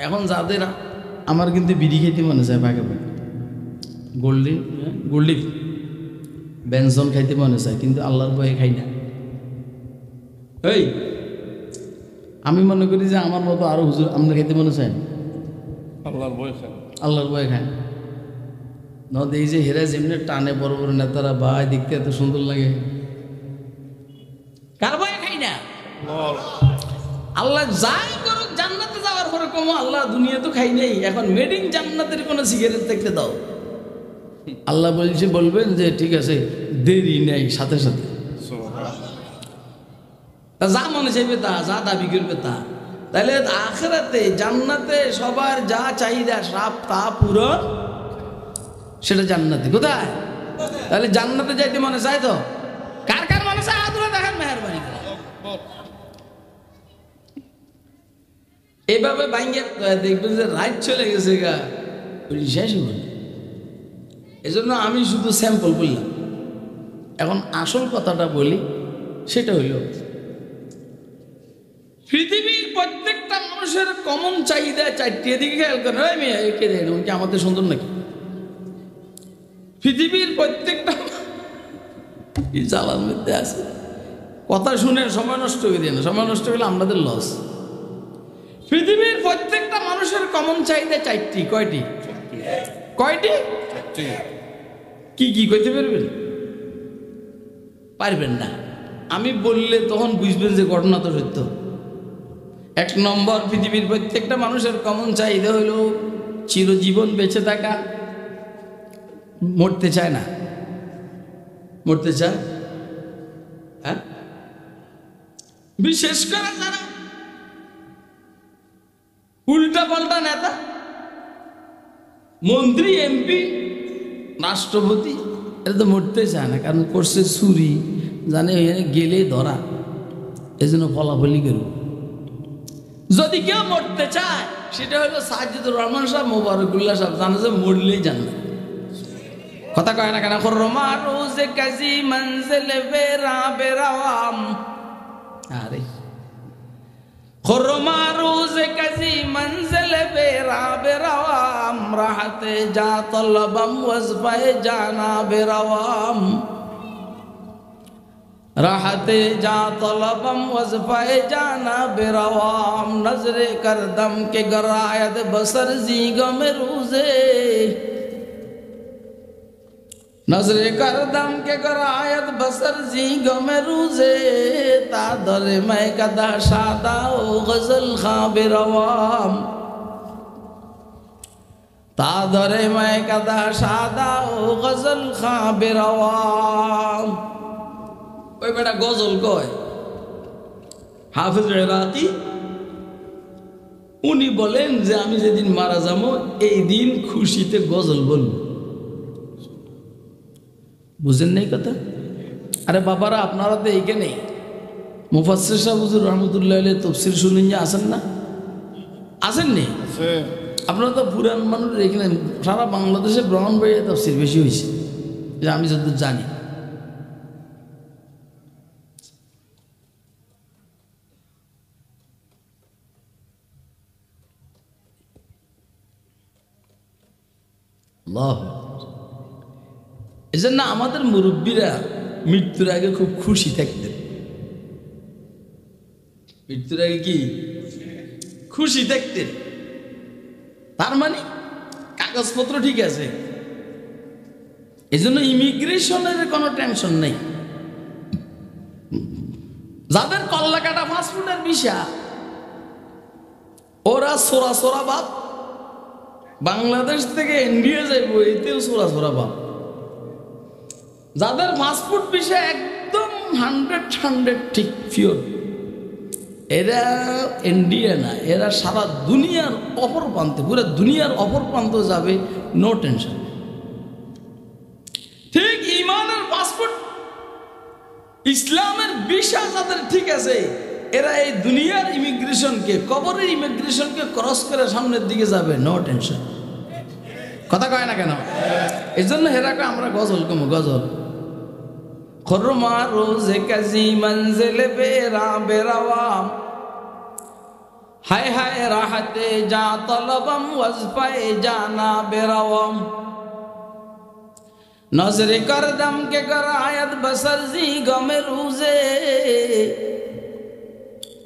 এখন যাদের আমার কিন্তু বিড়ি খেতে মনে চায় পাকে পাকে, গোল্ডি বেনসন খাইতে মনে চায়, কিন্তু আল্লাহর ভয়ে খাই না। এই আমি মনে করি যে আমার মতো আরো হুজুর আমরা খাইতে মনে চায় না, আল্লাহর ভয়ে খান, আল্লাহর ভয়ে খায়। নদ এই যে হেরা যেমনি টানে বড় বড় নেতারা, ভাই দেখতে এত সুন্দর লাগে, কার ভয়ে খাই না? আল্লাহ যাই করুক জান্নাতে যাওয়ার পরে কমো আল্লাহ দুনিয়া তো খাই নাই, এখন মেডিং জান্নাতের কোনো সিগারেট দেখতে দাও। আল্লাহ বলবেন যে ঠিক আছে, দেরি নেই, সাথে সাথে যা মনে চাইবে তা, যা দাবি করবে তা। তাহলে আখিরাতে জান্নাতে সবার যা চাহিদা সব তা পূরণ, সেটা জান্নাতে। কোথায়? তাহলে জান্নাতে যাইতে মনে চায় তো? কার কার মনে চায় আদুরা দেখেন মেহরবানি করে। এইভাবে বাইঙ্গে দেখবেন যে রাইট চলে গেছে গা, শেষ হল। এই জন্য আমি শুধু স্যাম্পল বললাম। এখন আসল কথাটা বলি, সেটা হইল পৃথিবীর প্রত্যেকটা মানুষের কমন চাহিদা চারটি। এদিকে খেয়াল করেন, ওই মেয়ে কে দেখেন কি আমাদের সুন্দর নাকি? পৃথিবীর প্রত্যেকটা জ্বালার মধ্যে আছে, কথা শুনে সময় নষ্ট করে দিয়ে না, সময় নষ্ট করলে আমাদের লস। পৃথিবীর প্রত্যেকটা মানুষের কমন চাহিদা চারটি। কয়টি? কয়টি? কি কি কইতে পারবেন? পারবেন না। আমি বললে তখন বুঝবেন যে ঘটনা তো সত্য। 1 নম্বর, পৃথিবীর প্রত্যেকটা মানুষের কমন চাহিদা হইল চিরজীবন বেঁচে থাকা। মরতে চায় না। মরতে চায়? হ্যাঁ, বিশেষ করে যারা উল্টা পাল্টা নেতা, মন্ত্রী, এমপি, রাষ্ট্রপতি, এটা তো মরতে চায় না, কারণ করছে চুরি, জানে গেলে ধরা, এই জন্য ফলাফলি করব। যদি কেউ মরতে চায় সেটা হলো সাজিদুর রহমান সাহেব, মোবারকুল্লাহ সাহেব, জানে যে মরলেই জানবে। কথা কয় না কেন? রোজে কাজী মঞ্জিলে বেরা বেরাম, আরে রোজে কাজী মঞ্জিলে বেরা বেরাম, রাহতে যা তলবম ওয়াজফায়ে জানা বেরাম, রাহতে যা তলবম ওয়াজফায়ে জানা বেরাম, নজরে করদম के गरायत बसर जीगो में रूजे, नजरे करदम के गरायत बसर जीगो में रूजे, तादरे मैं कदा शादा ओ गजल खां बेरवाम, तादरे मैं कदा शादा ओ गजल खां बेरवाम। ওই বেটা গজল কয়, হাফিজ ইরাকি, উনি বলেন যে আমি যেদিন মারা যাবো এই দিন খুশিতে গজল বলবো। বুঝেন নাই কথা? আরে বাবারা, আপনারা তো এইখানে মুফাসসির সাহেব হুজুর রহমতুল্লাহ আলাইহি তাফসীর শুনেন, যে আসেন না? আসেন নি? আপনারা তো পুরান মানুষ, এখানে সারা বাংলাদেশে ব্রাহ্মণবাড়িয়া তাফসীর বেশি হয়েছে, যে আমি যতদূর জানি। এই জন্য আমাদের মুরব্বীরা মৃত্যুর আগে খুব খুশি থাকতেন। মৃত্যুর আগে কি খুশি থাকতেন? তার মানে কাগজপত্র ঠিক আছে, এই জন্য ইমিগ্রেশনের কোনো টেনশন নেই। যাদের কল্লা কাটা পাসপোর্টের ভিসা, ওরা সোরা সোরা বাপ, বাংলাদেশ থেকে ইন্ডিয়া যাইব এতেও সোরা সোরা বাপ। যাদের পাসপোর্ট ভিসা একদম 100 ঠিক পিওর, এরা ইন্ডিয়া না, এরা সারা দুনিয়ার অপর প্রান্তে, পুরো দুনিয়ার অপর প্রান্ত যাবে, নো টেনশন। ঠিক ইমানের পাসপোর্ট, ইসলামের ভিসা যাদের ঠিক আছে, এরা এই দুনিয়ার ইমিগ্রেশনকে, কবরের ইমিগ্রেশনকে ক্রস করে সামনের দিকে যাবে, নো টেনশন। কথা কয় না কেন? এই জন্য হেরাকে আমরা গজল কম, গজল খুরমা রোজে কাজী মঞ্জিলে বেরা বেরাওয়াম, हाय हाय राहते जा तलबम वज़फ़े जाना बेरवम नजरे करदम के करायत बसरजी गमे रूजे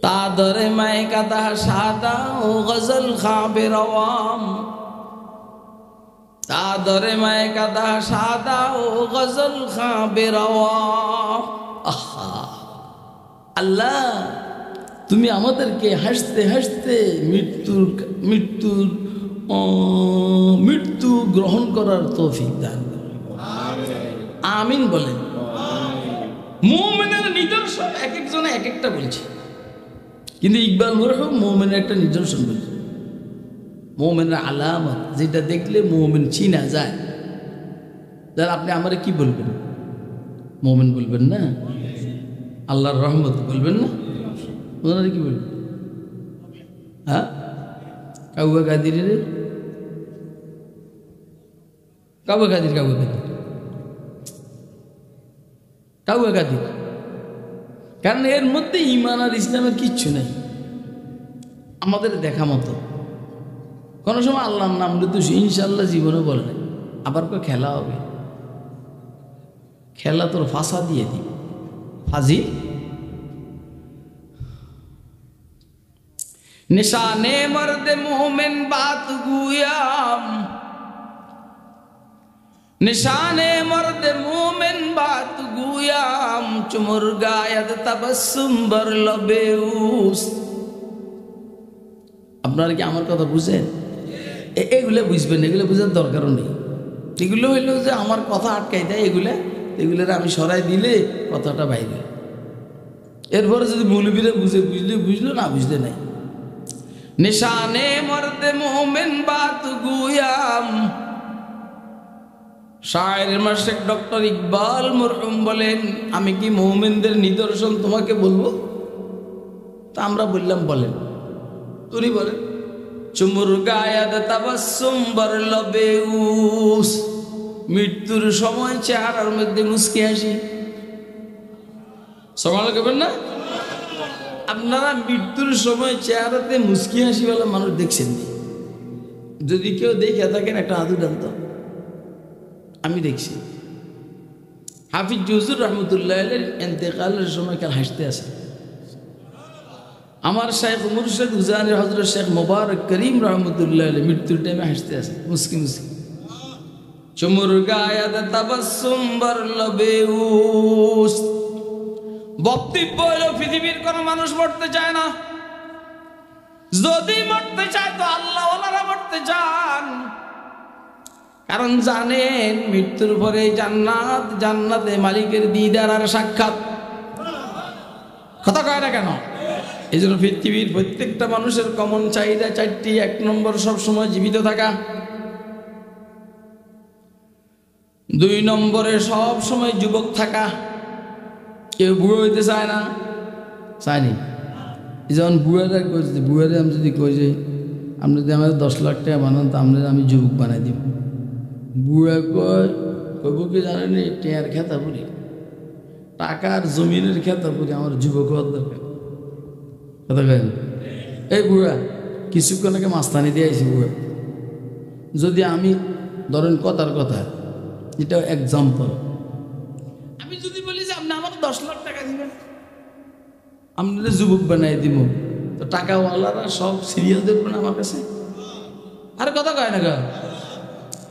तादरे मैं कदा शादा ओ गजल खा बेरवम तादरे मैं कदा शादा ओ गजल खा बेरवम अल्लाह তুমি আমাদেরকে হাসতে হাসতে মৃত্যু গ্রহণ করার তৌফিক দান করো আমিন বলেন। মুমিনের নিদর্শন এক একজনে এক একটা বলছে, কিন্তু ইকবাল মরহুম মুমিনের একটা নিদর্শন বলছে, মুমিনের আলামত যেটা দেখলে মুমিন চিনা যায়। যারা আপনি আমারে কি বলবেন? মুমিন বলবেন না? আল্লাহর রহমত বলবেন না? ওনারা কি বলবেন? হ্যাঁ, কাউয়া কাদির রে, কাউয়া কাদির, কাউয়া কাদির, কাউয়া কাদির। কারণ এর মধ্যে ঈমান আর ইসলামের কিচ্ছু নাই আমাদের দেখা মতো। কোনো সময় আল্লাহর নাম তো ইনশাল্লাহ জীবনে বলে নাই, আবার কো খেলা হবে, খেলা তোর ফাঁসা দিয়ে দিই ফাজি। निशाने मर्द मोमिन बात गुयाम, निशाने मर्द मोमिन बात गुयाम, चुमुर गायद तबस्सुम बर लबेउस। আপনারা কি আমার কথা বুঝেন? এগুলো বুঝবেন, এগুলো বুঝার দরকারও নেই। এগুলো হইলো যে আমার কথা আটকাই দেয়, এগুলোর আমি সরাই দিলে কথাটা বাইরে। এরপরে যদি মৌলবীরা বুঝলে বুঝলো, না বুঝলে নাই। निशाने मर्द मोमिन बात गुयाम, शायर मशरिक डॉक्टर इकबाल मरहुम বলেন, আমি কি মুমিনদের নিদর্শন তোমাকে বলবো? তা আমরা বললাম বলেন, উনি বলেন চুমুর গায়াদ তাবাসসুম বার লবেউস, মৃত্যুর সময় চেহারার মধ্যে মুস্কি হাসি। সুবহানাল্লাহ কইবেন না? আপনারা মৃত্যুর সময় চেহারাতে মুস্কি হাসি বলে মানুষ দেখছেন? যদি কেউ দেখে থাকেন একটা হাত উঠান তো। আমি দেখছি হাফিজ হুজুর রহমতুল্লাহ আলাইহির ইন্তেকালের সময় কাল হাসতে আসে। আমার শাইখ মুর্শিদ হুজানি হযরত শেখ মুবারক করিম রহমতুল্লাহ আলাইহি মৃত্যুর টাইমে হাসতে আসে মুস্কি মুস্কি। চুমুর গায়াদ তাবাসসুম বার লবেউস। বক্তব্য হলো পৃথিবীর কোন মানুষ মরতে চায় না, যদি মরতে চায় তো আল্লাহ ওয়ালারা মরতে চান, কারণ জানেন মৃত্যুর পরে জান্নাত, জান্নাতে মালিকের দিদার আর সাক্ষাৎ। কথা কয় না কেন? এই জন্য পৃথিবীর প্রত্যেকটা মানুষের কমন চাহিদা চারটি। এক নম্বর, সবসময় জীবিত থাকা। দুই নম্বরে, সব সময় যুবক থাকা। কেউ বুড়ো হইতে চায় না, চায়নি। যেমন বুড়ারা কইছে, বুড়ারে আমি যদি কই যে আপনি যদি আমাদের 10 লাখ টাকা বানান তো আপনার আমি যুবক বানাই দিব, বুড়া কইব কি জানেন, টেয়ার খেতা পড়ি, টাকার জমিনের খেতা পড়ি, আমার যুবক হওয়ার দরকার। কথা কেন? এই বুড়া কিছুক্ষণ আগে মাস্তানি দিয়ে আইছি, বুড়া যদি আমি ধরেন কথার কথা, এটা এক্সাম্পল, আমি যদি বলি যে আপনি আমার 10 লাখ টাকা দিবেন, আপনাদের যুবক বানাই দিব, তো টাকাওয়ালারা সব সিরিয়াল দেখবেন না আমার কাছে? আর কথা কয় না গা?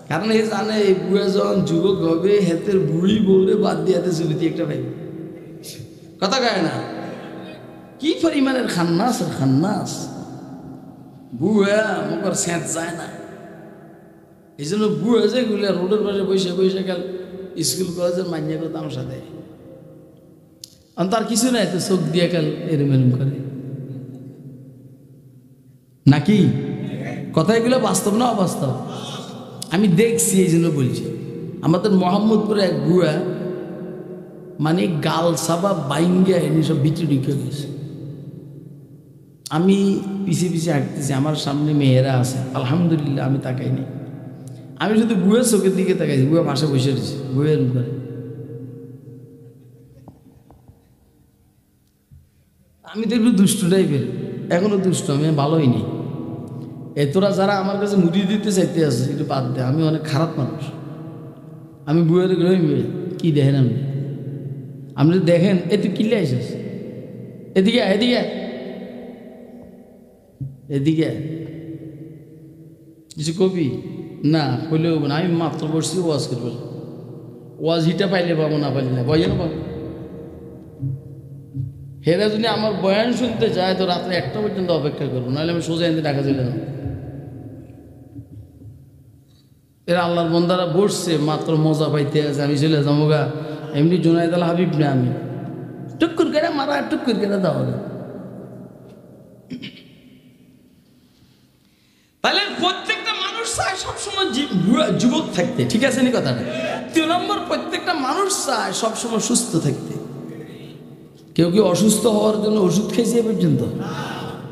কারণ এই জানে এই বুড়া যখন যুবক হবে হেতের বুড়ি বউরে বাদ দিয়াতে ছবিতে একটা পাইবে। কথা কয় না? কি পরিমাণের খান্নাস আর খান্নাস বুড়া, মুখের সেঁত যায় না। এই জন্য বুড়া যেগুলো রোডের পাশে বসে বসে গেল স্কুল কলেজের মাইনে কথা আমার দেয়, তার কিছু নাই তো চোখ দিয়ে কাল এরম এরম করে নাকি? কথা এগুলো বাস্তব না অবাস্তব? আমি দেখছি, এই জন্য বলছি। আমাদের মোহাম্মদপুরে এক বুড়া মানে গাল সাবা বাইঙ্গা এনে সব বিচি ঢুকে গেছে। আমি পিছিয়ে পিছিয়ে হাঁটতেছি, আমার সামনে মেয়েরা আছে, আলহামদুলিল্লাহ আমি তাকাইনি, আমি শুধু বুয়ের চোখের দিকে তাকাইছি। বুয়া পাশে বসে রয়েছে, বুয়ের করে আমি তো একটু দুষ্টু টাইপের, এখনো দুষ্ট, আমি ভালোই নেই। তোরা যারা আমার কাছে মুড়ি দিতে চাইতে আছে একটু বাদ দে, আমি অনেক খারাপ মানুষ। আমি বুয়ের গ্রহী কি দেখেন আপনি দেখেন তুই কিলে আসিস, এদিকে এদিকে এদিকে কিছু কবি না কইলেও না। আমি মাত্র বসছি ওয়াজ করবো, ওয়াজ হিটা পাইলে পাবো না পাইলে না, বয়ানও পাবো। হেরা যদি আমার বয়ান শুনতে চায় তো রাত্রে 1টা পর্যন্ত অপেক্ষা করবো, নাহলে আমি সোজা এনে ঢাকা চলে যাবো। এরা আল্লাহর বন্দারা বসছে মাত্র মজা পাইতে আছে, আমি চলে যাবো গা। এমনি জুনায়েদ আল হাবিব না, আমি টুকুর করে মারা টুকুর করে দেওয়া। তাহলে প্রত্যেকটা মানুষ চায় সবসময় যুবক থাকতে, ঠিক আছে নি কথাটা? 2 নম্বর, প্রত্যেকটা মানুষ চায় সবসময় সুস্থ থাকতে। কেউ কেউ অসুস্থ হওয়ার জন্য ওষুধ খেয়েছে এ পর্যন্ত।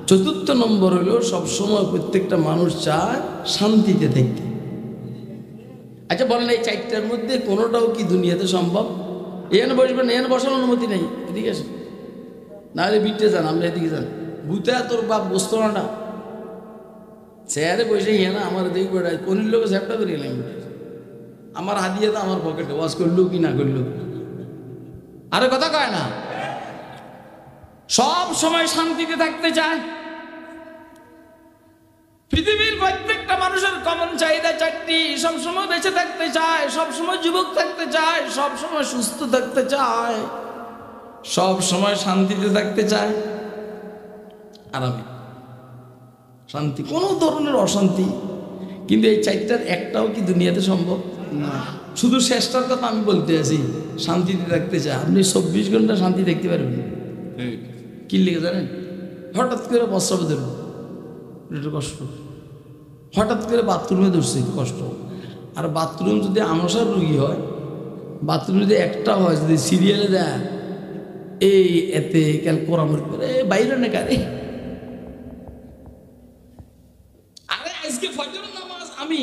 4র্থ নম্বর হলো সবসময় প্রত্যেকটা মানুষ চায় শান্তিতে থাকতে। আচ্ছা বলেন, এই 4টার মধ্যে কোনোটাও কি দুনিয়াতে সম্ভব? এখানে বসবেন, এখানে বসার অনুমতি নেই, এদিকে আসেন, নাহলে বিটে যান, আমরা এদিকে যান। ভূতে তোর বাপ বসতো না, চেয়ারে বসে ইয়ে না আমার দিকে বেড়ায়, কোন লোক ঝাপটা করে এলাম, আমার হাদিয়ে তো আমার পকেটে, ওয়াজ করলো কি না করলো, আরে কথা কয় না। সব সময় শান্তিতে থাকতে চায়। পৃথিবীর প্রত্যেকটা মানুষের কমন চাহিদা 4টি। সবসময় বেঁচে থাকতে চায়, সবসময় যুবক থাকতে চায়, সবসময় সুস্থ থাকতে চায়, সব সময় শান্তিতে থাকতে চায়, আরামে শান্তি, কোনো ধরনের অশান্তি। কিন্তু এই 4টার একটাও কি দুনিয়াতে সম্ভব না। শুধু শেষটার কথা আমি বলতে আছি, শান্তিতে থাকতে চায়। আপনি 24 ঘন্টা শান্তি দেখতে পারবেন কি লিখে জানেন? হঠাৎ করে প্রস্রাবে ধরবো, একটু কষ্ট। হঠাৎ করে বাথরুমে ধরছে, একটু কষ্ট। আর বাথরুম যদি আমসার রুগী হয়, বাথরুম যদি একটা হয়, যদি সিরিয়ালে দেয় এই এতে কাল কোরামুর করে বাইরে না কারে। আরে আজকে ফজরের নামাজ আমি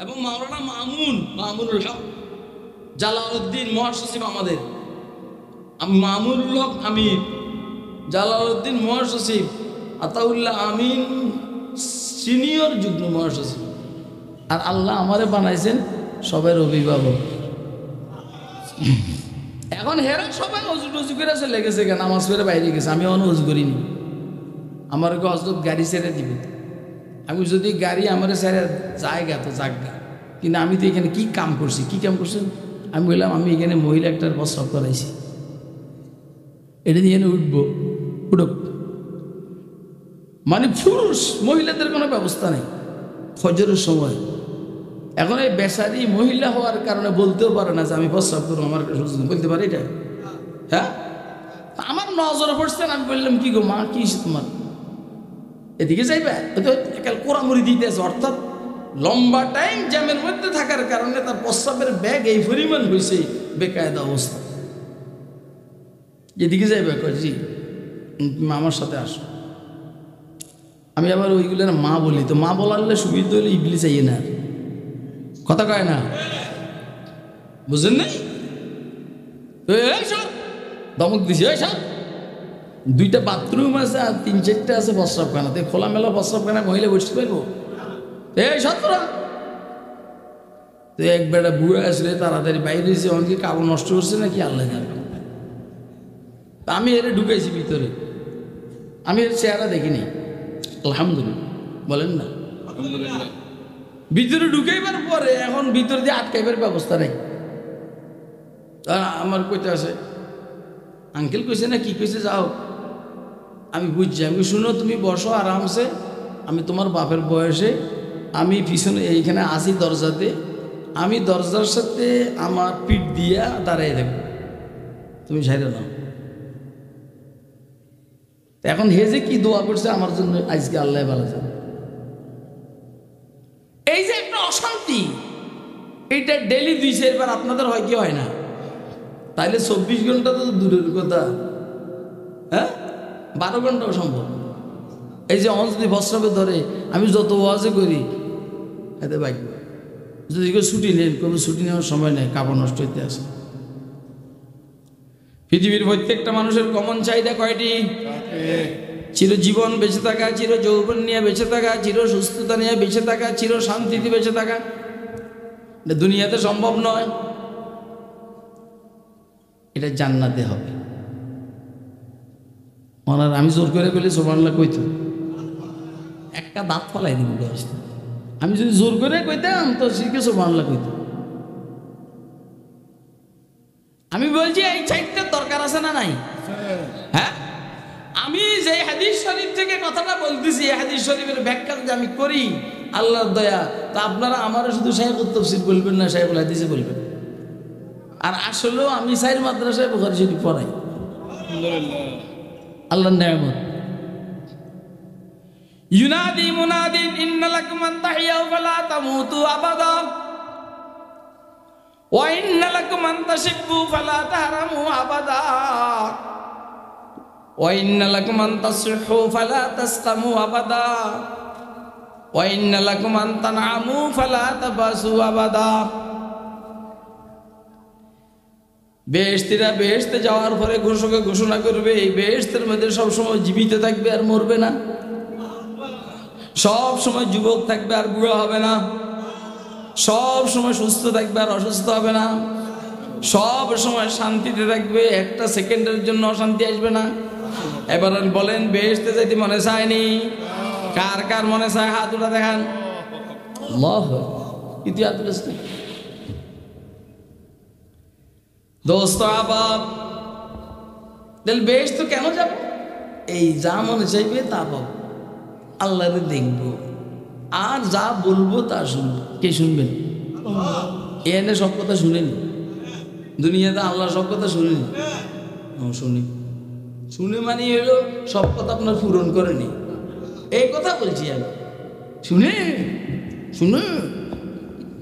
এবং মাওলানা মামুনুল হক জালালউদ্দিন মহাসচিব, আমাদের মামুনুল হক আমির, জালালউদ্দিন মহাসচিব, আতাউল্লাহ আমিন সিনিয়র যুগ্ম মহাসচিব। আর আল্লাহ আমারে বানাইছেন সবাই অভিভাবক। এখন হেরা সবাই অজু টজু করে চলে গেছে, কেন নামাজ পড়ে বাইরে গেছে, আমি অন অজু করিনি। আমার হজরত গাড়ি ছেড়ে দিবে, আমি যদি গাড়ি আমার ছেড়ে জায়গা তো জায়গা, কিন্তু আমি তো এখানে কি কাম করছি, কি কাম করছেন? আমি বললাম আমি এখানে মহিলা একটার প্রস্রাব করাইছি, এটা নিয়ে উঠবো, উঠুক। মানে পুরুষ মহিলাদের কোনো ব্যবস্থা নেই ফজরের সময়। এখন এই বেচারি মহিলা হওয়ার কারণে বলতেও পারে না যে আমি প্রস্রাব করবো, আমার বলতে পারে এটা? হ্যাঁ, আমার নজরে পড়ছেন, আমি বললাম কি গো মা, কি তোমার এদিকে যাইবে, কোরামুড়ি দিতে আছে। অর্থাৎ লম্বা টাইম জ্যামের মধ্যে থাকার কারণে তার প্রস্রাবের ব্যাগ এই পরিমাণ হয়েছে, বেকায়দা অবস্থা। এদিকে যাইবে, জি আমার সাথে আসো। আমি আবার ওইগুলো মা বলি, তো মা বলালে সুবিধা হলে ইবলি চাইয়ে না, কথা কয় না, বুঝেন নাই? দমক দিছি, ওই সব 2টা বাথরুম আছে আর 3-4টা আছে প্রস্রাবখানা, তো খোলামেলা প্রস্রাবখানা মহিলা বসতে পারবো? এই সতরা তো এক বেটা বুড়া আসলে তাড়াতাড়ি বাইরে এসে অনেকে কাপড় নষ্ট করছে নাকি আল্লাহ জানে। আমি এর ঢুকেছি ভিতরে, আমি এর চেহারা দেখিনি, আলহামদুলিল্লাহ বলেন না, ভিতরে ঢুকাইবার পরে এখন ভিতরে দিয়ে আটকাইবার ব্যবস্থা নেই। আমার কইতে আছে আঙ্কেল কইছে না কি কইছে, যাও আমি বুঝছি। আমি শুনো তুমি বসো আরামসে, আমি তোমার বাপের বয়সে, আমি পিছনে এইখানে আসি দরজাতে, আমি দরজার সাথে আমার পিঠ দিয়া দাঁড়াই থাকবো, তুমি সাইডে নাও। এখন হে যে কি দোয়া করছে আমার জন্য আজকে আল্লাহ ভালো জানে। এই যে একটা অশান্তি, এইটা ডেলি 2-4 বার আপনাদের হয় কি হয় না? তাইলে 24 ঘন্টা তো দূরের কথা, হ্যাঁ 12 ঘন্টাও সম্ভব। এই যে যদি প্রস্রাবে ধরে, আমি যত ওয়াজে করি এতে বাইক, যদি কেউ ছুটি নেন, কোনো ছুটি নেওয়ার সময় নেই, কাপড় নষ্ট হইতে আসে। পৃথিবীর প্রত্যেকটা মানুষের কমন চাহিদা কয়টি? চিরজীবন বেঁচে থাকা, চির যৌবন নিয়ে বেঁচে থাকা, চির সুস্থতা নিয়ে বেঁচে থাকা, চির শান্তিতে বেঁচে থাকা, এটা দুনিয়াতে সম্ভব নয়। এটা জান্নাতে হবে। ওনার আমি জোর করে বলি সুবহানাল্লাহ কইতো, একটা দাঁত ফলাই দিব। আমি যদি জোর করে কইতাম তো শিখে সুবহানাল্লাহ কইতো। আমি বলছি এই চারটার দরকার আছে না নাই? হ্যাঁ, আমি যে হাদিস শরীফ থেকে কথাটা বলতেছি, এই হাদিস শরীফের ব্যাখ্যা যদি আমি করি আল্লাহর দয়া, তা আপনারা আমারও শুধু শাইখুত তাফসীর বলবেন না, শাইখুল হাদিসে বলবেন। আর আসলেও আমি সাইর মাদ্রাসায় বুখারী শরীফ পড়াই, আল্লাহর নিয়ামত। ইউনাদি মুনাদিন ইন্না লাকুম আন তাহিয়াউ ফালা তামুতু আবাদা ওয়া ইন্না লাকুম আন তাশিব্বু ফালা তাহরামু আবাদা ওয়া ইন্না লাকুম আন তাসিহহু ফালা তাসকামু আবাদা ওয়া ইন্না লাকুম আন তানআমু ফালা তাবাসু আবাদা। বেহেশতীরা বেহেশতে যাওয়ার পরে ঘোষকে ঘোষণা করবে এই বেহেশতের মধ্যে সবসময় জীবিত থাকবে আর মরবে না, সব সময় যুবক থাকবে আর বুড়ো হবে না, সব সময় সুস্থ থাকবে আর অসুস্থ হবে না, সব সময় শান্তিতে থাকবে, একটা সেকেন্ডের জন্য অশান্তি আসবে না। এবার বলেন বেহেশতে যাইতে মনে চায়নি? কার কার মনে চায় হাত উঠা দেখান। আল্লাহ ইতিহাস দোস্ত আবাব বেহেশত কেন যাব? এই যা মনে চাইবে তা পাবো, আল্লাহরে দেখবো, আর যা বলবো তা শুনবো। কে শুনবেন? এনে সব কথা শুনেনি, দুনিয়াতে আল্লাহ সব কথা শুনেনি। শুনি শুনে মানে হলো সব কথা আপনার পূরণ করেনি, এই কথা বলছি আমি। শুনে শুনে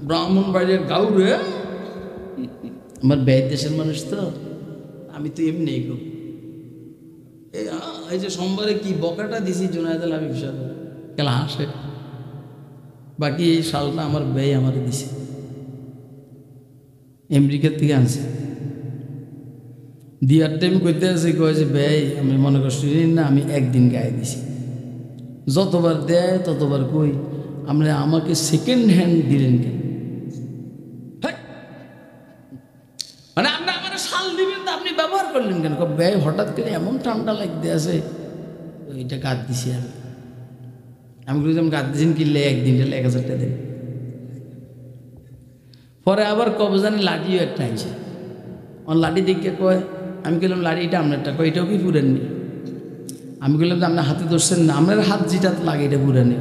ব্রাহ্মণবাড়িয়ার গাউরে, আমার ব্যয় দেশের মানুষ তো, আমি তো এমনি গো। এই যে সোমবারে কি বকাটা দিছি জুনায়েদ আল হাবিব সাহেব, খেলা হাসে, বাকি এই সালটা আমার ব্যয় আমার দিছে, আমেরিকার থেকে আনছে। দিয়ার টাইম করতে আছে, কয় যে ব্যয় আমি মনে করছি না, আমি একদিন গায়ে দিছি। যতবার দেয় ততবার কই আপনি আমাকে সেকেন্ড হ্যান্ড দিলেন কেন? মানে আপনি আমার শাল দিবেন তো আপনি ব্যবহার করলেন কেন? ব্যয় হঠাৎ করে এমন ঠান্ডা লাগতে আছে, ওইটা গাদ দিছি আমি বলছিলাম গাদ দিয়েছেন কিনলে একদিন 1000 টাকা দেন। পরে আবার কবজানি লাঠিও একটা আইছে, আমার লাঠি দেখে কয়, আমি বললাম লাঠিটা আপনারটা, কয় এটাও কি পুরেননি? আমি বললাম যে আপনার হাতে ধরছেন না, আপনার হাত যেটা লাগে এটা পুরানি।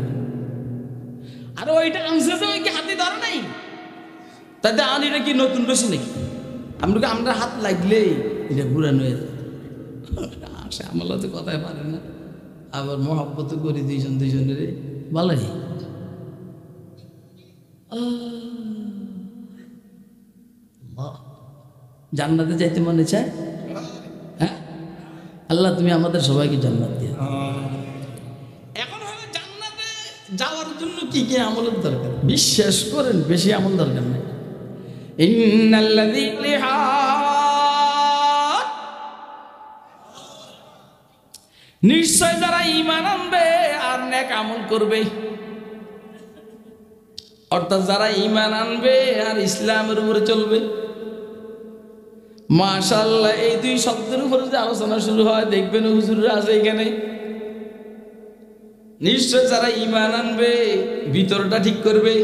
আর ওইটা আনছে যে ওই কি হাতে ধরে নাই, তাতে আর এটা কি নতুন রয়েছে নাকি? আপনাকে আমরা হাত লাগলেই এটা পুরানো হয়ে যায়। সে আমলা তো কথাই পারে না, আবার মহব্বত করি দুইজনের ভালোই। জান্নাতে যাইতে মনে চায়? হ্যাঁ, আল্লাহ তুমি আমাদের সবাইকে জান্নাত দিয়ে। এখন হলো জান্নাতে যাওয়ার জন্য কি কি আমলের দরকার? বিশ্বাস করেন বেশি আমল দরকার নেই। নিশ্চয় যারা ঈমান আনবে আর নেক আমল করবে, অর্থাৎ যারা ঈমান আনবে আর ইসলামের উপরে চলবে। মাশাআল্লাহ, এই দুই শব্দের উপরে যে আলোচনা শুরু হয় দেখবেন হুজুররা আছে এখানে। নিশ্চয় যারা ঈমান আনবে, ভিতরটা ঠিক করবে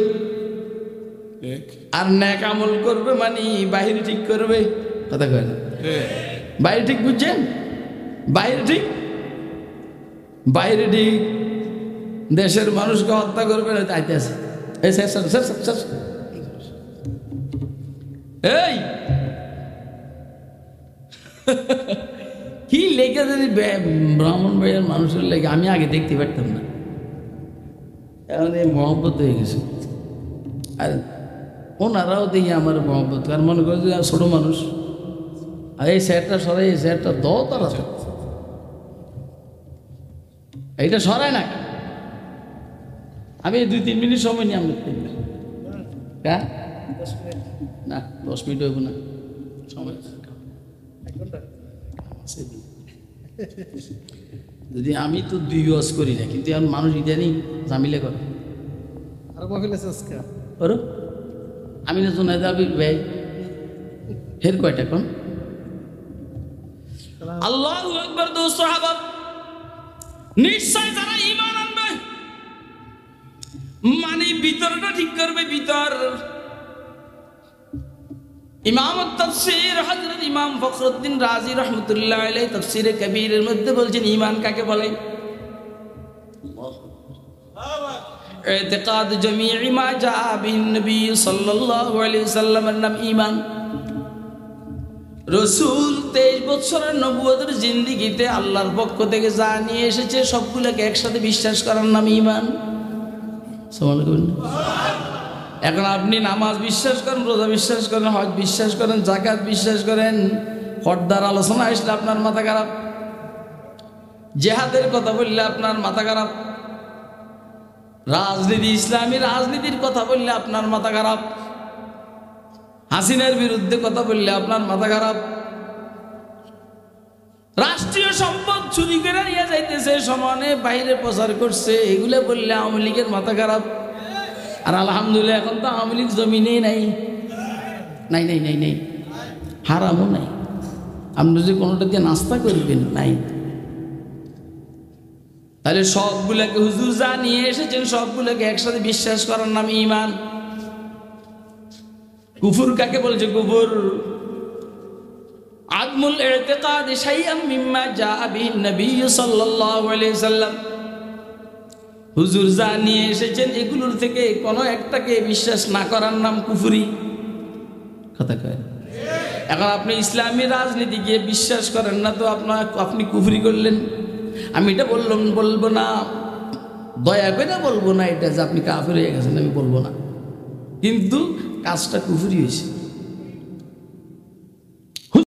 আর নেক আমল করবে, মানে বাহির ঠিক করবে। কথা কয় না? বাইরে ঠিক বুঝছেন? বাইরে ঠিক, বাইরে ঠিক। দেশের মানুষকে হত্যা করবে না, চাইতে আছে এই কি লেগে যদি ব্রাহ্মণবাড়িয়ার মানুষের লেগে আমি আগে দেখতে পারতাম না, এখন এই মহব্বত হয়ে গেছে। আর ওনারাও দেখি আমার মহব্বত, আর মনে করে যে ছোট মানুষ, আর এই স্যারটা সরাই, এই স্যারটা দাও তারা এইটা সরায় না। আমি 2-3 মিনিট সময় নিয়ে আমি না 10 মিনিট হইব না সময়। যদি আমি তো 2 ওয়াজ করি না, কিন্তু এখন মানুষ ইদানি জামিলে করে আর মহিলা আছে আজকে ওরো আমি না জোনায়দ আবির ভাই হের কয়টা কোন আল্লাহু আকবার। দোস্ত সাহাবা, নিশ্চয় যারা ঈমান আনবে মানে ভিতরটা ঠিক করবে, ভিতর। ইমাম তাফসীর হযরত ইমাম ফখরুদ্দিন রাজি রাহমাতুল্লাহ আলাইহি তাফসীরে কবীরের মধ্যে বলছেন ঈমান কাকে বলে? ইতিকাদ জামিই মা জাআ বিহি নবী সাল্লাল্লাহু আলাইহি ওয়াসাল্লামের নাম ঈমান। রাসূল 23 বছরের নবুয়তের জিন্দেগিতে আল্লাহর পক্ষ থেকে যা নিয়ে এসেছে সবগুলোকে একসাথে বিশ্বাস করার নাম ঈমান। সুবহানাল্লাহ। এখন আপনি নামাজ বিশ্বাস করেন, রোজা বিশ্বাস করেন, হজ বিশ্বাস করেন, যাকাত বিশ্বাস করেন, পর্দার আলোচনা আসলে আপনার মাথা খারাপ, জিহাদের কথা বললে আপনার মাথা খারাপ, রাজনীতি ইসলামী রাজনীতির কথা বললে আপনার মাথা খারাপ, হাসিনার বিরুদ্ধে কথা বললে আপনার মাথা খারাপ, রাষ্ট্রীয় সম্পদ চুরি করে নিয়ে যাইতেছে সমানে বাইরে প্রচার করছে, এগুলো বললে আওয়ামী লীগের মাথা খারাপ। আর আলহামদুলিল্লাহ এখন তো আওয়ামী লীগ জমিনেই নাই, নাই নাই নাই নাই, হারামও নাই। আপনি যে কোনোটা দিয়ে নাস্তা করবেন নাই। তাহলে সবগুলোকে হুজুর যা নিয়ে এসেছেন সবগুলোকে একসাথে বিশ্বাস করার নাম ঈমান। কুফর কাকে বলছে? কুফর আদমুল ইতিকাদ শাইআম মিম্মা জাআ বিহি নবী সাল্লাল্লাহু আলাইহি ওয়াসাল্লাম। হুজুর যা নিয়ে এসেছেন এগুলোর থেকে কোনো একটাকে বিশ্বাস না করার নাম কুফরি। কথা কয়। এখন আপনি ইসলামী রাজনীতি গিয়ে বিশ্বাস করেন না তো আপনি কুফরি করলেন। আমি এটা বলবো না, দয়া করে বলবো না এটা যে আপনি কাফের হয়ে গেছেন, আমি বলবো না, কিন্তু কাজটা কুফরি হয়েছে।